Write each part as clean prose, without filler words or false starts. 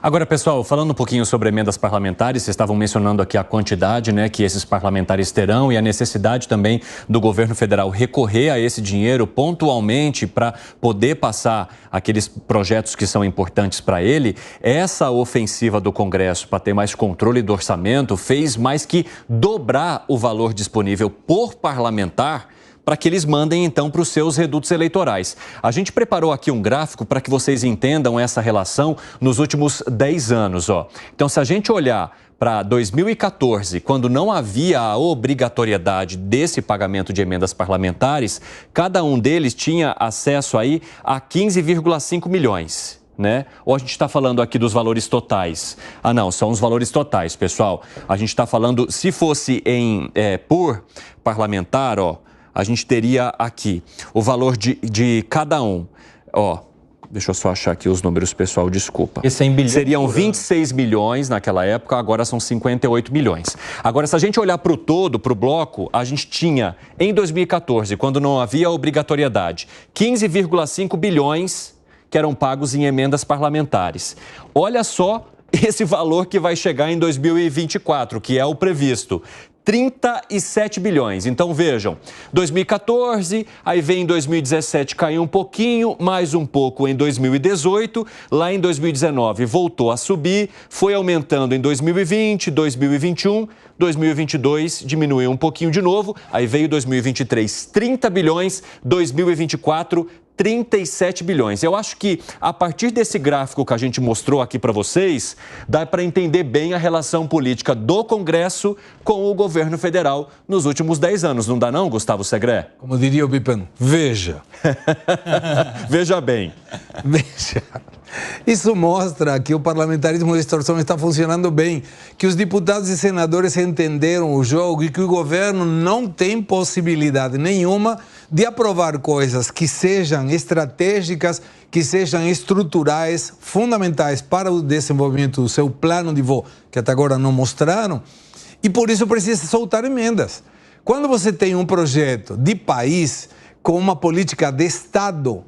Agora, pessoal, falando um pouquinho sobre emendas parlamentares, vocês estavam mencionando aqui a quantidade, né, que esses parlamentares terão e a necessidade também do governo federal recorrer a esse dinheiro pontualmente para poder passar aqueles projetos que são importantes para ele. Essa ofensiva do Congresso para ter mais controle do orçamento fez mais que dobrar o valor disponível por parlamentar para que eles mandem, então, para os seus redutos eleitorais. A gente preparou aqui um gráfico para que vocês entendam essa relação nos últimos 10 anos. Então, se a gente olhar para 2014, quando não havia a obrigatoriedade desse pagamento de emendas parlamentares, cada um deles tinha acesso aí a 15,5 milhões. Né? Ou a gente está falando aqui dos valores totais? Ah, não, são os valores totais, pessoal. A gente está falando, se fosse por parlamentar, a gente teria aqui o valor de cada um. Deixa eu só achar aqui os números, pessoal, desculpa. Esse é em bilhões. Seriam 26 milhões naquela época, agora são 58 milhões. Agora, se a gente olhar para o todo, para o bloco, a gente tinha, em 2014, quando não havia obrigatoriedade, 15,5 bilhões que eram pagos em emendas parlamentares. Olha só esse valor que vai chegar em 2024, que é o previsto. 37 bilhões. Então, vejam, 2014, aí vem em 2017, caiu um pouquinho, mais um pouco em 2018, lá em 2019 voltou a subir, foi aumentando em 2020, 2021, 2022 diminuiu um pouquinho de novo, aí veio 2023, 30 bilhões, 2024, 37 bilhões. Eu acho que a partir desse gráfico que a gente mostrou aqui para vocês, dá para entender bem a relação política do Congresso com o governo federal nos últimos 10 anos. Não dá não, Gustavo Segré? Como diria o Bipan, veja. Veja bem. Veja. Isso mostra que o parlamentarismo de extorsão está funcionando bem, que os deputados e senadores entenderam o jogo e que o governo não tem possibilidade nenhuma de aprovar coisas que sejam estratégicas, que sejam estruturais, fundamentais para o desenvolvimento do seu plano de voo, que até agora não mostraram, e por isso precisa soltar emendas. Quando você tem um projeto de país com uma política de Estado,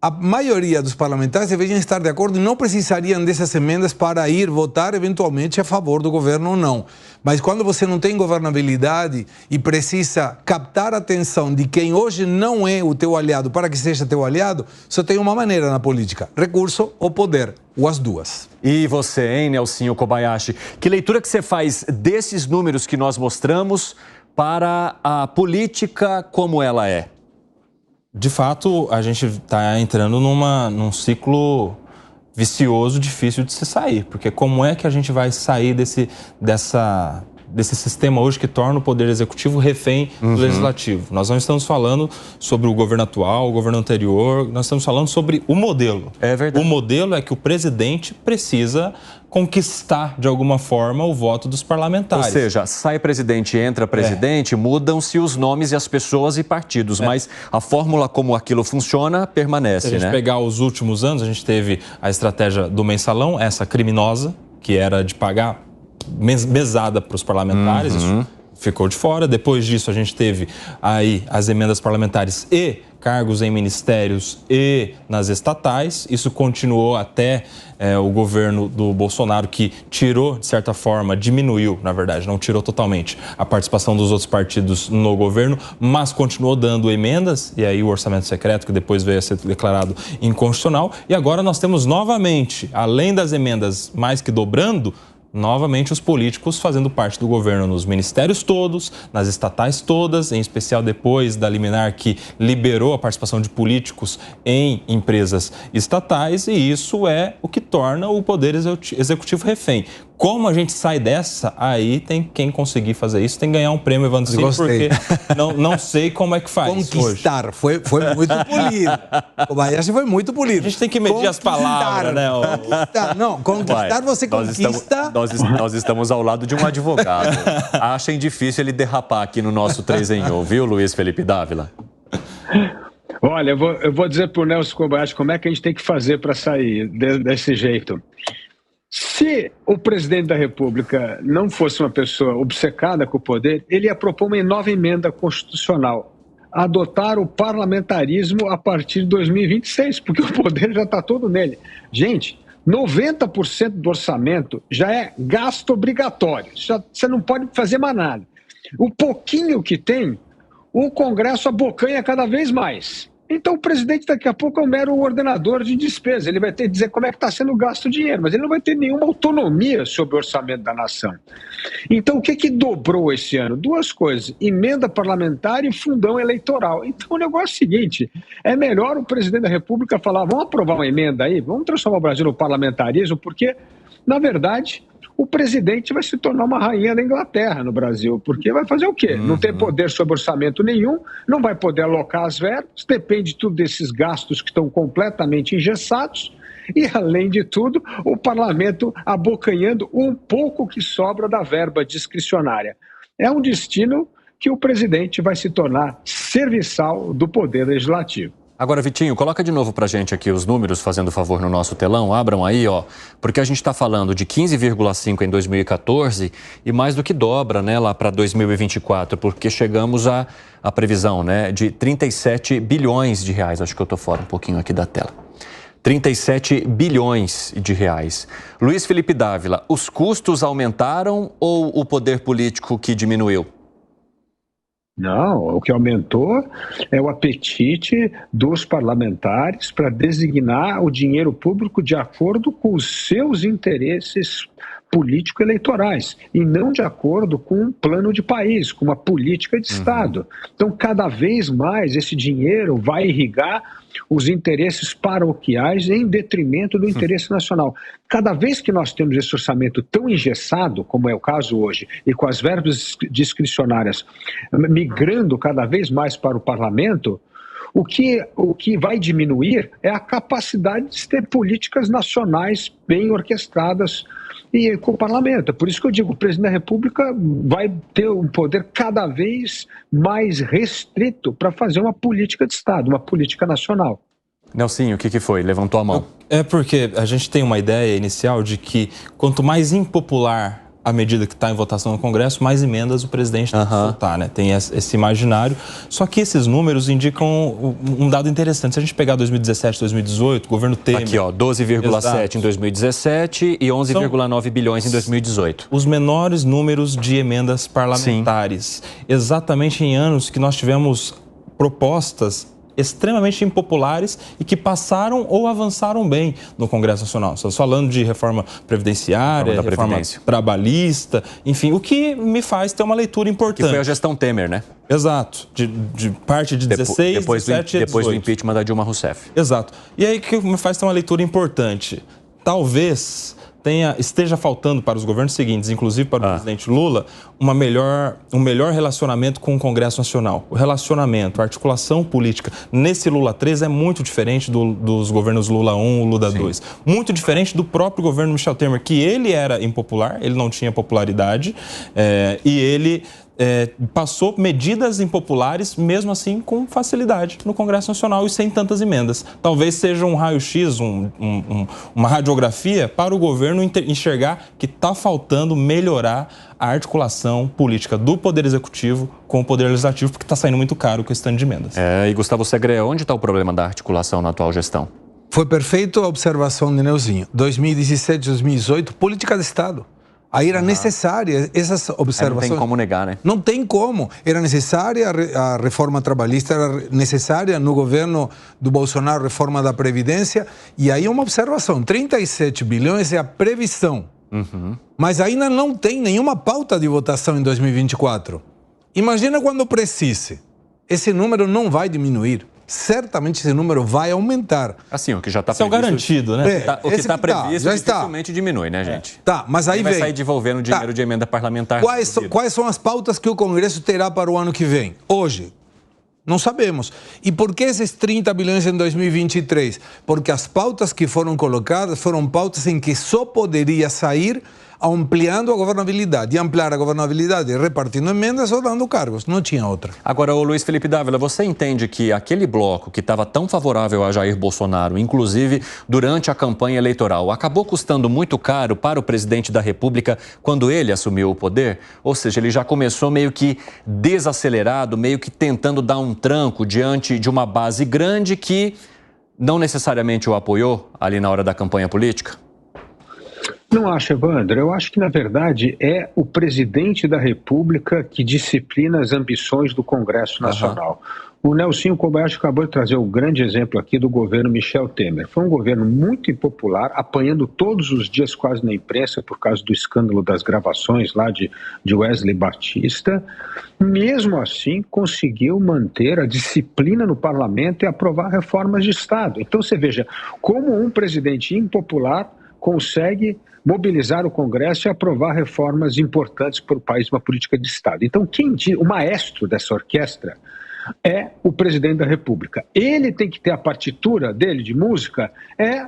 a maioria dos parlamentares deveriam estar de acordo e não precisariam dessas emendas para ir votar eventualmente a favor do governo ou não. Mas quando você não tem governabilidade e precisa captar a atenção de quem hoje não é o teu aliado para que seja teu aliado, só tem uma maneira na política: recurso ou poder, ou as duas. E você, hein, Nelsinho Kobayashi? Que leitura que você faz desses números que nós mostramos para a política como ela é? De fato, a gente está entrando num ciclo vicioso, difícil de se sair. Porque como é que a gente vai sair desse sistema hoje que torna o Poder Executivo refém do Legislativo? Nós não estamos falando sobre o governo atual, o governo anterior, nós estamos falando sobre o modelo. É verdade. O modelo é que o presidente precisa conquistar, de alguma forma, o voto dos parlamentares. Ou seja, sai presidente, entra presidente, mudam-se os nomes e as pessoas e partidos, mas a fórmula como aquilo funciona permanece, Se a gente pegar os últimos anos, a gente teve a estratégia do mensalão, essa criminosa, que era de pagar mesada para os parlamentares, isso ficou de fora. Depois disso, a gente teve aí as emendas parlamentares e cargos em ministérios e nas estatais. Isso continuou até o governo do Bolsonaro, que tirou, de certa forma, diminuiu, na verdade, não tirou totalmente a participação dos outros partidos no governo, mas continuou dando emendas, e aí o orçamento secreto, que depois veio a ser declarado inconstitucional. E agora nós temos novamente, além das emendas mais que dobrando, novamente os políticos fazendo parte do governo nos ministérios todos, nas estatais todas, em especial depois da liminar que liberou a participação de políticos em empresas estatais, e isso é o que torna o Poder Executivo refém. Como a gente sai dessa, aí tem quem conseguir fazer isso, tem que ganhar um prêmio Evandro Cini, porque não sei como é que faz. Conquistar, foi muito polido. O Kobayashi foi muito polido. A gente tem que medir as palavras, né? Conquistar, você conquista... Nós estamos ao lado de um advogado. Achem difícil ele derrapar aqui no nosso 3 em 1, viu, Luiz Felipe Dávila? Olha, eu vou dizer para o Nelson Kobayashi como é que a gente tem que fazer para sair desse jeito. Se o presidente da República não fosse uma pessoa obcecada com o poder, ele ia propor uma nova emenda constitucional, adotar o parlamentarismo a partir de 2026, porque o poder já está todo nele. Gente, 90% do orçamento já é gasto obrigatório. Você não pode fazer mais nada. O pouquinho que tem, o Congresso abocanha cada vez mais. Então o presidente daqui a pouco é um mero ordenador de despesa. Ele vai ter que dizer como é que está sendo gasto o dinheiro, mas ele não vai ter nenhuma autonomia sobre o orçamento da nação. Então o que dobrou esse ano? Duas coisas, emenda parlamentar e fundão eleitoral. Então o negócio é o seguinte, é melhor o presidente da República falar, vamos aprovar uma emenda aí, vamos transformar o Brasil no parlamentarismo, porque, na verdade, o presidente vai se tornar uma rainha da Inglaterra no Brasil, porque vai fazer o quê? Não tem poder sobre orçamento nenhum, não vai poder alocar as verbas, depende tudo desses gastos que estão completamente engessados e, além de tudo, o parlamento abocanhando um pouco que sobra da verba discricionária. É um destino que o presidente vai se tornar serviçal do poder legislativo. Agora, Vitinho, coloca de novo pra gente aqui os números, fazendo favor, no nosso telão. Abram aí, ó, porque a gente está falando de 15,5 em 2014 e mais do que dobra, né, lá para 2024, porque chegamos à previsão, né, de 37 bilhões de reais. Acho que eu tô fora um pouquinho aqui da tela. 37 bilhões de reais. Luiz Felipe Dávila, os custos aumentaram ou o poder político que diminuiu? Não, o que aumentou é o apetite dos parlamentares para designar o dinheiro público de acordo com os seus interesses político-eleitorais e não de acordo com um plano de país, com uma política de Estado. Então, cada vez mais esse dinheiro vai irrigar os interesses paroquiais em detrimento do interesse nacional. Cada vez que nós temos esse orçamento tão engessado, como é o caso hoje, e com as verbas discricionárias migrando cada vez mais para o parlamento, o que vai diminuir é a capacidade de ter políticas nacionais bem orquestradas e com o parlamento. Por isso que eu digo, o presidente da República vai ter um poder cada vez mais restrito para fazer uma política de Estado, uma política nacional. Nelsinho, o que foi? Levantou a mão. É porque a gente tem uma ideia inicial de que quanto mais impopular a medida que está em votação no Congresso, mais emendas o presidente tem que soltar, né? Tem esse imaginário. Só que esses números indicam um dado interessante. Se a gente pegar 2017, 2018, o governo Temer... Aqui, ó, 12,7 em 2017 e 11,9 bilhões em 2018. Os menores números de emendas parlamentares. Sim. Exatamente em anos que nós tivemos propostas extremamente impopulares e que passaram ou avançaram bem no Congresso Nacional. Estamos falando de reforma previdenciária, reforma trabalhista, enfim, o que me faz ter uma leitura importante. Que foi a gestão Temer, né? Exato, de parte de 16, depois 17 e 18. Depois do impeachment da Dilma Rousseff. Exato. E aí que me faz ter uma leitura importante. Talvez esteja faltando para os governos seguintes, inclusive para o presidente Lula, um melhor relacionamento com o Congresso Nacional. O relacionamento, a articulação política nesse Lula 3 é muito diferente dos governos Lula 1 e Lula 2. Muito diferente do próprio governo Michel Temer, que ele era impopular, ele não tinha popularidade, e ele passou medidas impopulares, mesmo assim, com facilidade no Congresso Nacional e sem tantas emendas. Talvez seja um raio-x, uma radiografia para o governo enxergar que está faltando melhorar a articulação política do Poder Executivo com o Poder Legislativo, porque está saindo muito caro com esse tanto de emendas. E Gustavo Segre, onde está o problema da articulação na atual gestão? Foi perfeita a observação de Neuzinho. 2017, 2018, política de Estado. Aí era necessária essas observações. Não tem como negar, né? Não tem como. Era necessária a reforma trabalhista, era necessária no governo do Bolsonaro a reforma da Previdência. E aí uma observação, 37 bilhões é a previsão. Mas ainda não tem nenhuma pauta de votação em 2024. Imagina quando precise. Esse número não vai diminuir. Certamente esse número vai aumentar. Assim, o que já está previsto... Isso é o garantido, né? O que está previsto dificilmente diminui, né, gente? Tá, mas aí vai sair devolvendo dinheiro de emenda parlamentar. Quais são as pautas que o Congresso terá para o ano que vem? Hoje, não sabemos. E por que esses 30 bilhões em 2023? Porque as pautas que foram colocadas foram pautas em que só poderia sair ampliando a governabilidade. E ampliar a governabilidade repartindo emendas ou dando cargos. Não tinha outra. Agora, o Luiz Felipe Dávila, você entende que aquele bloco que estava tão favorável a Jair Bolsonaro, inclusive durante a campanha eleitoral, acabou custando muito caro para o presidente da República quando ele assumiu o poder? Ou seja, ele já começou meio que desacelerado, meio que tentando dar um tranco diante de uma base grande que não necessariamente o apoiou ali na hora da campanha política? Não acho, Evandro. Eu acho que, na verdade, é o presidente da República que disciplina as ambições do Congresso Nacional. O Nelsinho Kobayashi acabou de trazer o grande exemplo aqui do governo Michel Temer. Foi um governo muito impopular, apanhando todos os dias quase na imprensa por causa do escândalo das gravações lá de Wesley Batista. Mesmo assim, conseguiu manter a disciplina no parlamento e aprovar reformas de Estado. Então, você veja, como um presidente impopular consegue mobilizar o Congresso e aprovar reformas importantes para o país, uma política de Estado. Então, o maestro dessa orquestra é o presidente da República. Ele tem que ter a partitura dele de música,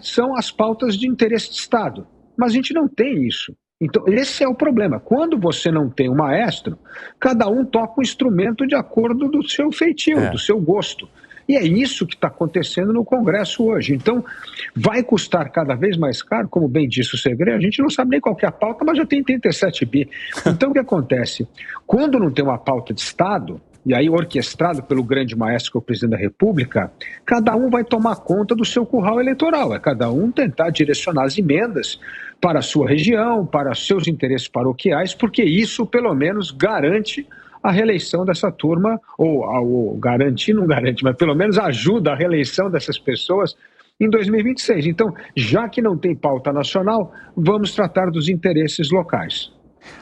são as pautas de interesse de Estado. Mas a gente não tem isso. Então, esse é o problema. Quando você não tem um maestro, cada um toca um instrumento de acordo do seu feitio, do seu gosto. E é isso que está acontecendo no Congresso hoje. Então, vai custar cada vez mais caro, como bem disse o Segredo, a gente não sabe nem qual que é a pauta, mas já tem 37 bi. Então, o que acontece? Quando não tem uma pauta de Estado, e aí orquestrado pelo grande maestro que é o presidente da República, cada um vai tomar conta do seu curral eleitoral, cada um tentar direcionar as emendas para a sua região, para seus interesses paroquiais, porque isso, pelo menos, garante a reeleição dessa turma, ou garantir, não garante, mas pelo menos ajuda a reeleição dessas pessoas em 2026. Então, já que não tem pauta nacional, vamos tratar dos interesses locais.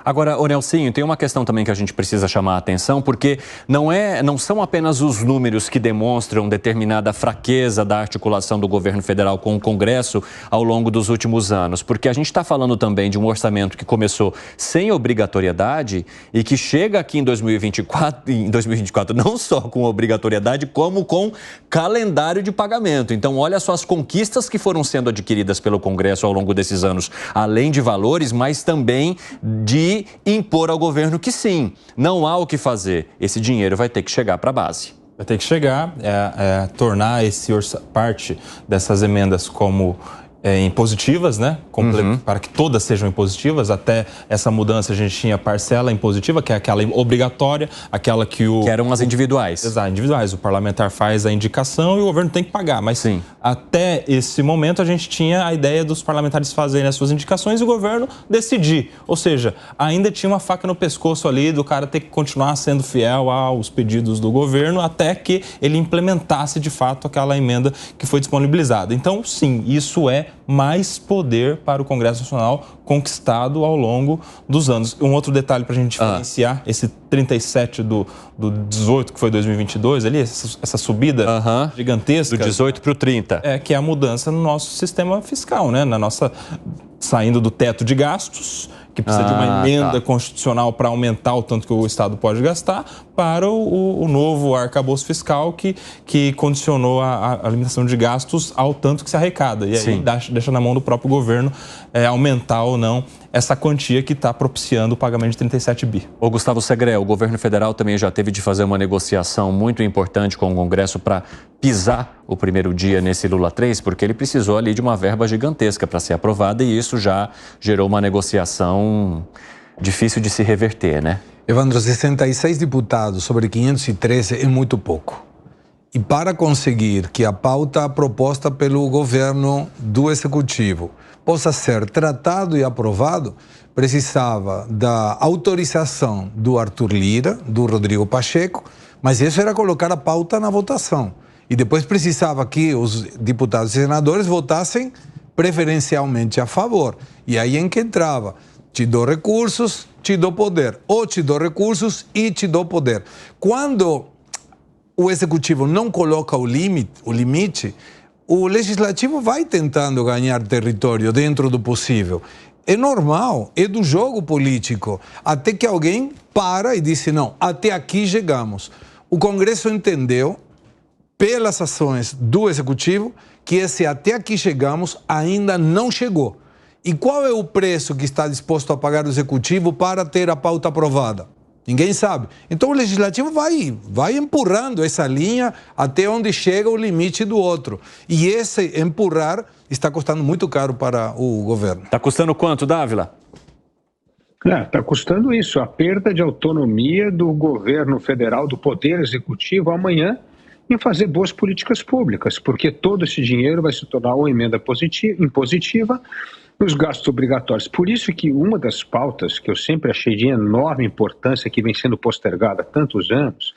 Agora, ô Nelsinho, tem uma questão também que a gente precisa chamar a atenção, porque não são apenas os números que demonstram determinada fraqueza da articulação do governo federal com o Congresso ao longo dos últimos anos, porque a gente está falando também de um orçamento que começou sem obrigatoriedade e que chega aqui em 2024 não só com obrigatoriedade, como com calendário de pagamento. Então, olha só as conquistas que foram sendo adquiridas pelo Congresso ao longo desses anos, além de valores, mas também de impor ao governo que sim, não há o que fazer. Esse dinheiro vai ter que chegar para a base. Vai ter que chegar, tornar parte dessas emendas como impositivas, né? Para que todas sejam impositivas. Até essa mudança a gente tinha parcela impositiva, que é aquela obrigatória, aquela que que eram as individuais. Exato, individuais. O parlamentar faz a indicação e o governo tem que pagar. Mas sim, até esse momento a gente tinha a ideia dos parlamentares fazerem as suas indicações e o governo decidir. Ou seja, ainda tinha uma faca no pescoço ali do cara ter que continuar sendo fiel aos pedidos do governo até que ele implementasse de fato aquela emenda que foi disponibilizada. Então, sim, isso é mais poder para o Congresso Nacional conquistado ao longo dos anos. Um outro detalhe para a gente diferenciar, esse 37 do 18, que foi 2022, ali, essa subida gigantesca. Do 18 para o 30. Que é a mudança no nosso sistema fiscal, né? Saindo do teto de gastos, que precisa de uma emenda constitucional para aumentar o tanto que o Estado pode gastar, para o novo arcabouço fiscal que condicionou a limitação de gastos ao tanto que se arrecada. E aí deixa na mão do próprio governo aumentar ou não essa quantia que está propiciando o pagamento de 37 bi. Ô Gustavo Segré, o governo federal também já teve de fazer uma negociação muito importante com o Congresso para pisar o primeiro dia nesse Lula 3, porque ele precisou ali de uma verba gigantesca para ser aprovada e isso já gerou uma negociação difícil de se reverter, né? Evandro, 66 deputados sobre 513 é muito pouco. E para conseguir que a pauta proposta pelo governo do Executivo possa ser tratado e aprovado, precisava da autorização do Arthur Lira, do Rodrigo Pacheco, mas isso era colocar a pauta na votação. E depois precisava que os deputados e senadores votassem preferencialmente a favor. E aí em que entrava, te dou recursos, te dou poder. Ou te dou recursos e te dou poder. Quando o Executivo não coloca o limite, o Legislativo vai tentando ganhar território dentro do possível. É normal, é do jogo político. Até que alguém para e diz, não, até aqui chegamos. O Congresso entendeu, pelas ações do Executivo, que esse até aqui chegamos ainda não chegou. E qual é o preço que está disposto a pagar o Executivo para ter a pauta aprovada? Ninguém sabe. Então o Legislativo vai empurrando essa linha até onde chega o limite do outro. E esse empurrar está custando muito caro para o governo. Está custando quanto, Dávila? Está custando isso, a perda de autonomia do governo federal, do Poder Executivo amanhã em fazer boas políticas públicas, porque todo esse dinheiro vai se tornar uma emenda impositiva, nos gastos obrigatórios. Por isso que uma das pautas que eu sempre achei de enorme importância, que vem sendo postergada há tantos anos,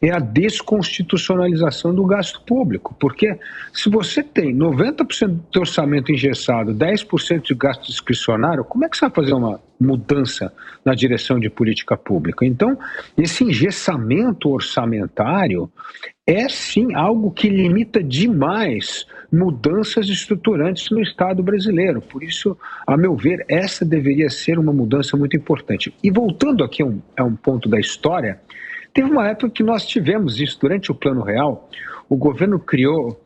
é a desconstitucionalização do gasto público. Porque se você tem 90% do orçamento engessado, 10% de gasto discricionário, como é que você vai fazer uma mudança na direção de política pública? Então, esse engessamento orçamentário é sim algo que limita demais mudanças estruturantes no Estado brasileiro. Por isso, a meu ver, essa deveria ser uma mudança muito importante. E voltando aqui a um ponto da história, teve uma época que nós tivemos isso. Durante o Plano Real, o governo criou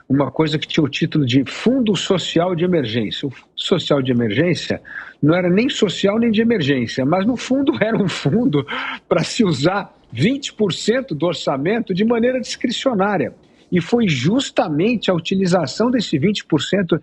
uma coisa que tinha o título de Fundo Social de Emergência. O Fundo Social de Emergência não era nem social nem de emergência, mas no fundo era um fundo para se usar 20% do orçamento de maneira discricionária. E foi justamente a utilização desse 20%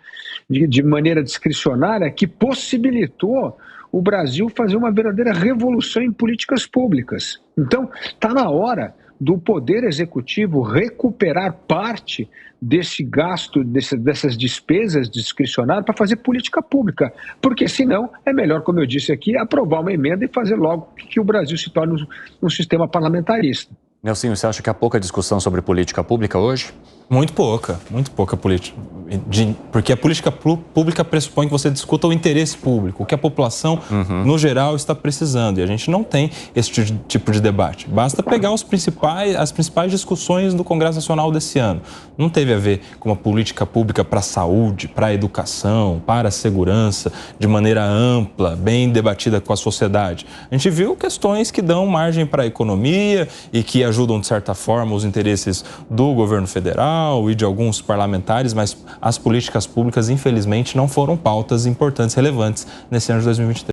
de maneira discricionária que possibilitou o Brasil fazer uma verdadeira revolução em políticas públicas. Então, está na hora do Poder Executivo recuperar parte desse gasto, dessas despesas discricionárias para fazer política pública. Porque, senão, é melhor, como eu disse aqui, aprovar uma emenda e fazer logo que o Brasil se torne um sistema parlamentarista. Nelsinho, você acha que há pouca discussão sobre política pública hoje? Muito pouca política. Porque a política pública pressupõe que você discuta o interesse público, o que a população, no geral, está precisando. E a gente não tem esse tipo de debate. Basta pegar as principais discussões do Congresso Nacional desse ano. Não teve a ver com uma política pública para a saúde, para a educação, para a segurança, de maneira ampla, bem debatida com a sociedade. A gente viu questões que dão margem para a economia e que ajudam, de certa forma, os interesses do governo federal e de alguns parlamentares, mas as políticas públicas, infelizmente, não foram pautas importantes, relevantes nesse ano de 2023.